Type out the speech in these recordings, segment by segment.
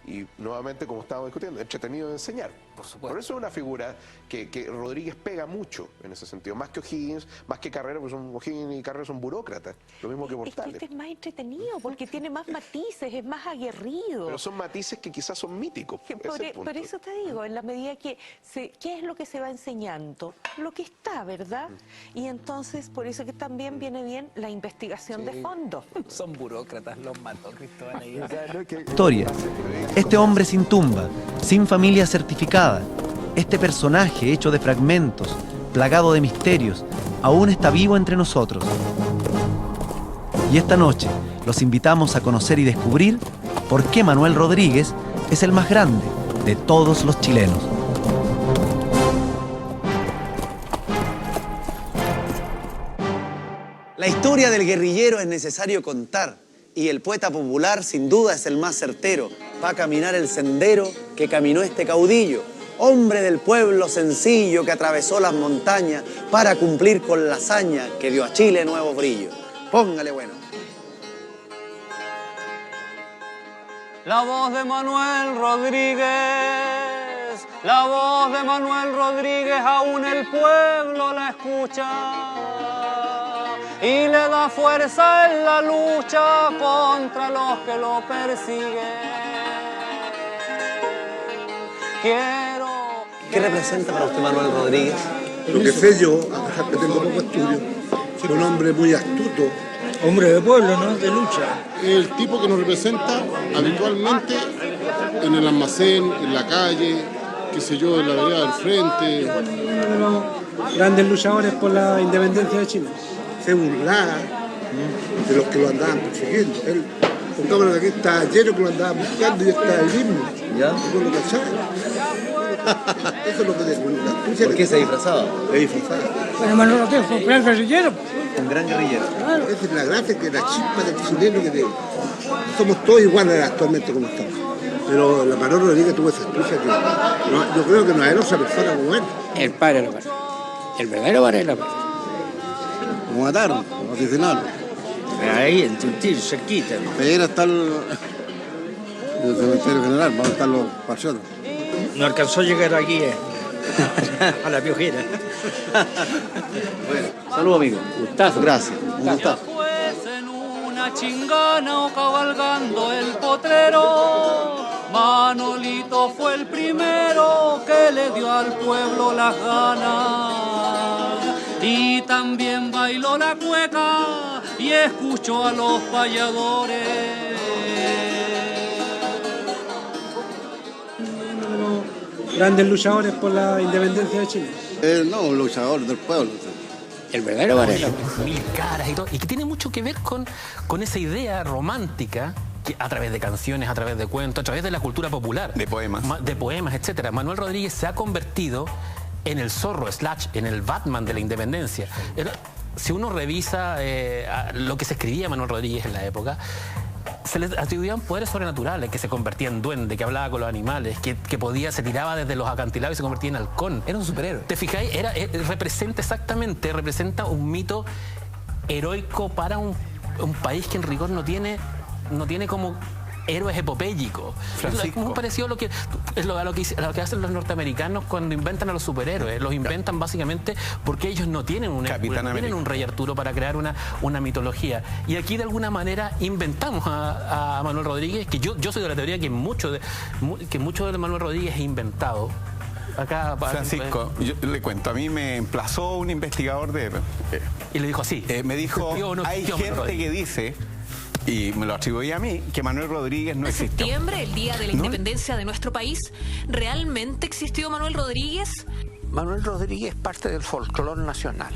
y nuevamente, como estábamos discutiendo, entretenido de enseñar. Por supuesto. Por eso es una figura que Rodríguez pega mucho en ese sentido, más que O'Higgins, más que Carrera, pues O'Higgins y Carrera son burócratas, lo mismo que Portales. Es que este es más entretenido porque tiene más matices, es más aguerrido. Pero son matices que quizás son míticos. Por eso te digo, en la medida que ¿qué es lo que se va enseñando? Lo que está, ¿verdad? Y entonces, por eso que también viene bien la investigación de fondo. Son burócratas, los mató Cristóbal ahí. Historia. Este hombre sin tumba, sin familia certificada, este personaje hecho de fragmentos, plagado de misterios, aún está vivo entre nosotros. Y esta noche los invitamos a conocer y descubrir por qué Manuel Rodríguez es el más grande de todos los chilenos. La historia del guerrillero es necesario contar, y el poeta popular sin duda es el más certero para caminar el sendero que caminó este caudillo, hombre del pueblo sencillo que atravesó las montañas para cumplir con la hazaña que dio a Chile nuevo brillo. Póngale bueno. La voz de Manuel Rodríguez, la voz de Manuel Rodríguez, aún el pueblo la escucha y le da fuerza en la lucha contra los que lo persiguen. ¿Qué representa para usted Manuel Rodríguez? Lo que sé yo, a pesar que tengo poco estudio, es un hombre muy astuto. Hombre de pueblo, ¿no? De lucha. El tipo que nos representa habitualmente en el almacén, en la calle, qué sé yo, en la vereda del frente. Uno de los grandes luchadores por la independencia de Chile. Se burlaba de los que lo andaban persiguiendo. Él, pongámoslo que aquí está lleno que lo andaban buscando y está ahí mismo. ¿Ya? No lo cachaba. Eso es lo que te ¿Por qué se disfrazaba? Se disfrazaba. Bueno, Manuel Rodríguez fue un gran guerrillero. Un gran guerrillero. Claro. Esa es la gracia, que la chispa del chileno que somos todos iguales actualmente como estamos. Pero la Manuel Rodríguez tuvo esa astucia que yo creo que no hay otra persona como él. El padre lo mató. El verdadero padre lo mató. Lo mataron, lo asesinaron. Ahí, en Tuntil, cerquita. Ahí está el cementerio general, vamos a estar los patriotas. No alcanzó a llegar aquí a la Piojera. Bueno, saludos amigo. Gustazo. Gracias. Un gustazo. Pues en una chingana o cabalgando el potrero, Manolito fue el primero que le dio al pueblo las ganas. Y también bailó la cueca y escuchó a los payadores. Grandes luchadores por la independencia de Chile. No, un luchador del pueblo. El verdadero Varela. Mil caras y todo. Y que tiene mucho que ver con esa idea romántica que a través de canciones, a través de cuentos, a través de la cultura popular. De poemas. De poemas, etcétera. Manuel Rodríguez se ha convertido en el Zorro / en el Batman de la independencia. Si uno revisa lo que se escribía Manuel Rodríguez en la época, se le atribuían poderes sobrenaturales, que se convertía en duende, que hablaba con los animales, que se tiraba desde los acantilados y se convertía en halcón. Era un superhéroe. ¿Te fijáis? Representa un mito heroico para un país que en rigor no tiene como héroes epopélicos. Es muy parecido a lo que hacen los norteamericanos cuando inventan a los superhéroes. Los inventan básicamente porque ellos no tienen un rey Arturo para crear una mitología. Y aquí de alguna manera inventamos a Manuel Rodríguez, que yo soy de la teoría que mucho de Manuel Rodríguez es inventado. Acá, Francisco, yo le cuento, a mí me emplazó un investigador y le dijo así. Me dijo, hay gente que dice, y me lo atribuía a mí, que Manuel Rodríguez no existió. En septiembre, el día de la independencia de nuestro país, ¿realmente existió Manuel Rodríguez? Manuel Rodríguez es parte del folclore nacional.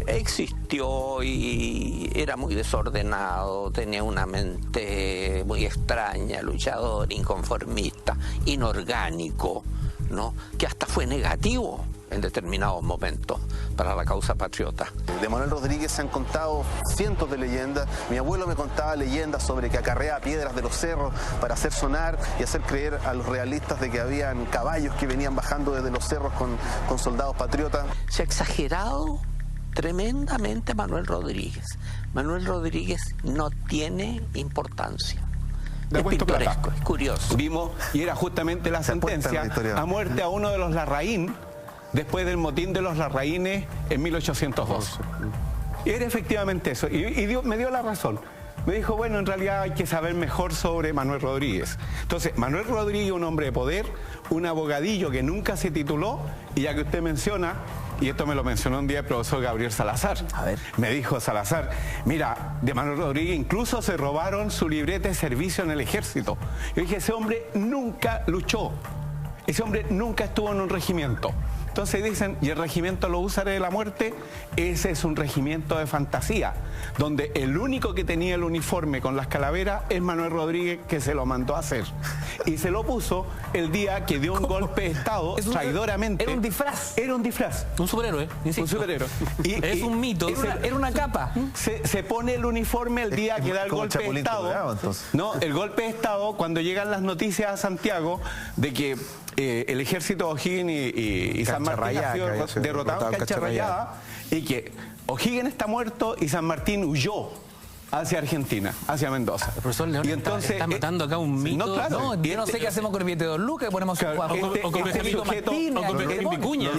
Existió y era muy desordenado, tenía una mente muy extraña, luchador, inconformista, inorgánico, ¿no? Que hasta fue negativo en determinados momentos para la causa patriota. De Manuel Rodríguez se han contado cientos de leyendas. Mi abuelo me contaba leyendas sobre que acarreaba piedras de los cerros para hacer sonar y hacer creer a los realistas de que habían caballos que venían bajando desde los cerros con soldados patriotas. Se ha exagerado tremendamente Manuel Rodríguez. Manuel Rodríguez no tiene importancia. de puesto plata. Es curioso. Vimos, y era justamente la sentencia a muerte a uno de los Larraín después del motín de los Larraínes en 1802. Era efectivamente eso, y me dio la razón. Me dijo, bueno, en realidad hay que saber mejor sobre Manuel Rodríguez. Entonces, Manuel Rodríguez, un hombre de poder, un abogadillo que nunca se tituló, y ya que usted menciona, y esto me lo mencionó un día el profesor Gabriel Salazar. A ver. Me dijo Salazar, mira, de Manuel Rodríguez incluso se robaron su libreta de servicio en el ejército. Yo dije, ese hombre nunca luchó, ese hombre nunca estuvo en un regimiento. Entonces dicen, ¿y el regimiento lo usaré de la muerte? Ese es un regimiento de fantasía, donde el único que tenía el uniforme con las calaveras es Manuel Rodríguez, que se lo mandó a hacer. Y se lo puso el día que dio un golpe de Estado, traidoramente. Era un disfraz. Era un disfraz. Un superhéroe, insisto. Un superhéroe. Es un mito. Era una capa. Se pone el uniforme el día que da el golpe de Estado. No, el golpe de Estado, cuando llegan las noticias a Santiago de que el ejército O'Higgins y San Martín ha sido derrotado en Cancha Rayada, y que O'Higgins está muerto y San Martín huyó hacia Argentina, hacia Mendoza. El profesor León, y entonces está matando acá un mito. No, claro. No, yo no sé qué hacemos con el billete de 2 lucas, ponemos o con Benjamín Vicuña.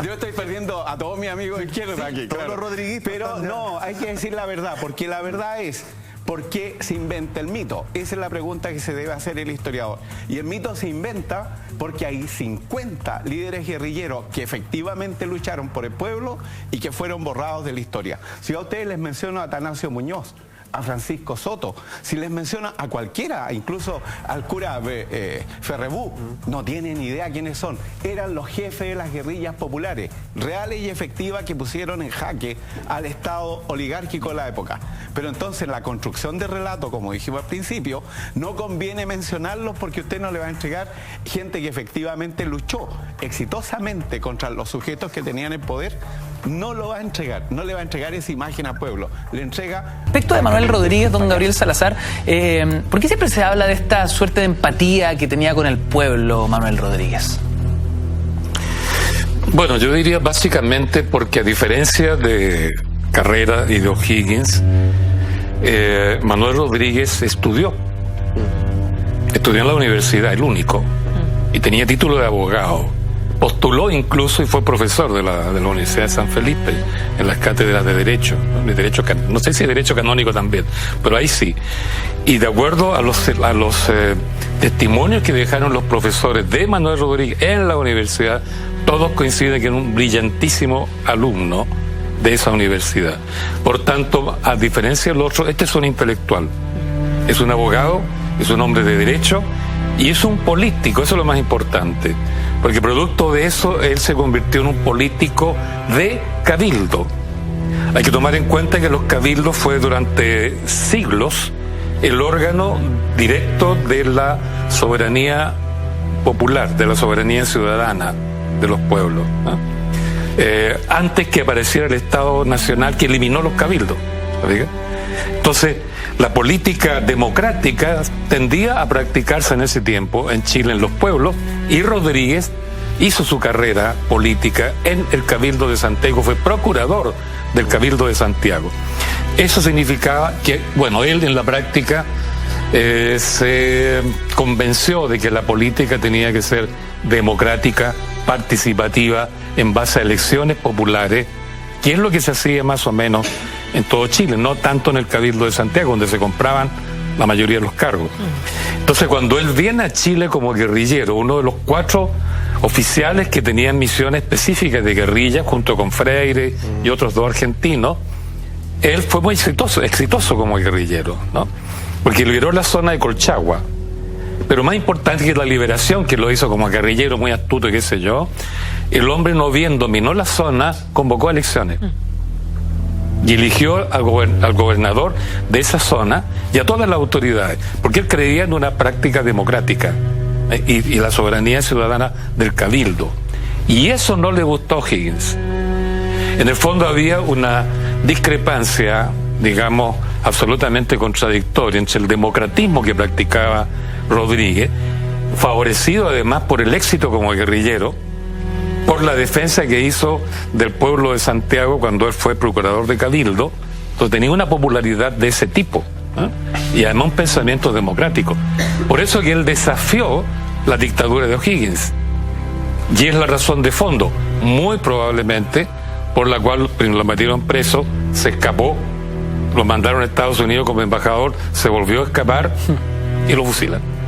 Yo estoy perdiendo a todos mis amigos izquierdos aquí. Todos los rodriguistas. Pero no, hay que decir la verdad, porque la verdad es, ¿por qué se inventa el mito? Esa es la pregunta que se debe hacer el historiador. Y el mito se inventa porque hay 50 líderes guerrilleros que efectivamente lucharon por el pueblo y que fueron borrados de la historia. Si a ustedes les menciono a Atanasio Muñoz, a Francisco Soto, si les menciona a cualquiera, incluso al cura Ferrebú, no tienen idea quiénes son. Eran los jefes de las guerrillas populares, reales y efectivas, que pusieron en jaque al Estado oligárquico de la época. Pero entonces en la construcción de relato, como dijimos al principio, no conviene mencionarlos porque usted no le va a entregar gente que efectivamente luchó exitosamente contra los sujetos que tenían el poder. No lo va a entregar, no le va a entregar esa imagen al pueblo, le entrega... Respecto de Manuel Rodríguez, don Gabriel Salazar, ¿por qué siempre se habla de esta suerte de empatía que tenía con el pueblo Manuel Rodríguez? Bueno, yo diría básicamente porque, a diferencia de Carrera y de O'Higgins, Manuel Rodríguez estudió en la universidad, el único, y tenía título de abogado. Postuló incluso y fue profesor de la Universidad de San Felipe en las cátedras de Derecho, no sé si Derecho Canónico también, pero ahí sí. Y de acuerdo a los testimonios que dejaron los profesores de Manuel Rodríguez en la universidad, todos coinciden que era un brillantísimo alumno de esa universidad. Por tanto, a diferencia del otro, este es un intelectual, es un abogado, es un hombre de derecho y es un político, eso es lo más importante. Porque producto de eso, él se convirtió en un político de cabildo. Hay que tomar en cuenta que los cabildos fue durante siglos el órgano directo de la soberanía popular, de la soberanía ciudadana de los pueblos, ¿no? Antes que apareciera el Estado Nacional que eliminó los cabildos. ¿Sí? Entonces, la política democrática tendía a practicarse en ese tiempo en Chile, en los pueblos, y Rodríguez hizo su carrera política en el Cabildo de Santiago, fue procurador del Cabildo de Santiago. Eso significaba que, bueno, él en la práctica se convenció de que la política tenía que ser democrática, participativa, en base a elecciones populares, que es lo que se hacía más o menos en todo Chile, no tanto en el Cabildo de Santiago, donde se compraban la mayoría de los cargos. Entonces, cuando él viene a Chile como guerrillero, uno de los 4 oficiales que tenían misiones específicas de guerrilla, junto con Freire y otros 2 argentinos, él fue muy exitoso como guerrillero, ¿no? Porque liberó la zona de Colchagua. Pero más importante que la liberación, que lo hizo como guerrillero muy astuto y qué sé yo, el hombre, no bien dominó la zona, convocó elecciones. Y eligió al gobernador de esa zona y a todas las autoridades, porque él creía en una práctica democrática y la soberanía ciudadana del cabildo. Y eso no le gustó a O'Higgins. En el fondo había una discrepancia, digamos, absolutamente contradictoria entre el democratismo que practicaba Rodríguez, favorecido además por el éxito como guerrillero, por la defensa que hizo del pueblo de Santiago cuando él fue procurador de Cabildo. Entonces tenía una popularidad de ese tipo, y además un pensamiento democrático. Por eso que él desafió la dictadura de O'Higgins. Y es la razón de fondo, muy probablemente, por la cual lo metieron preso, se escapó, lo mandaron a Estados Unidos como embajador, se volvió a escapar y lo fusilan.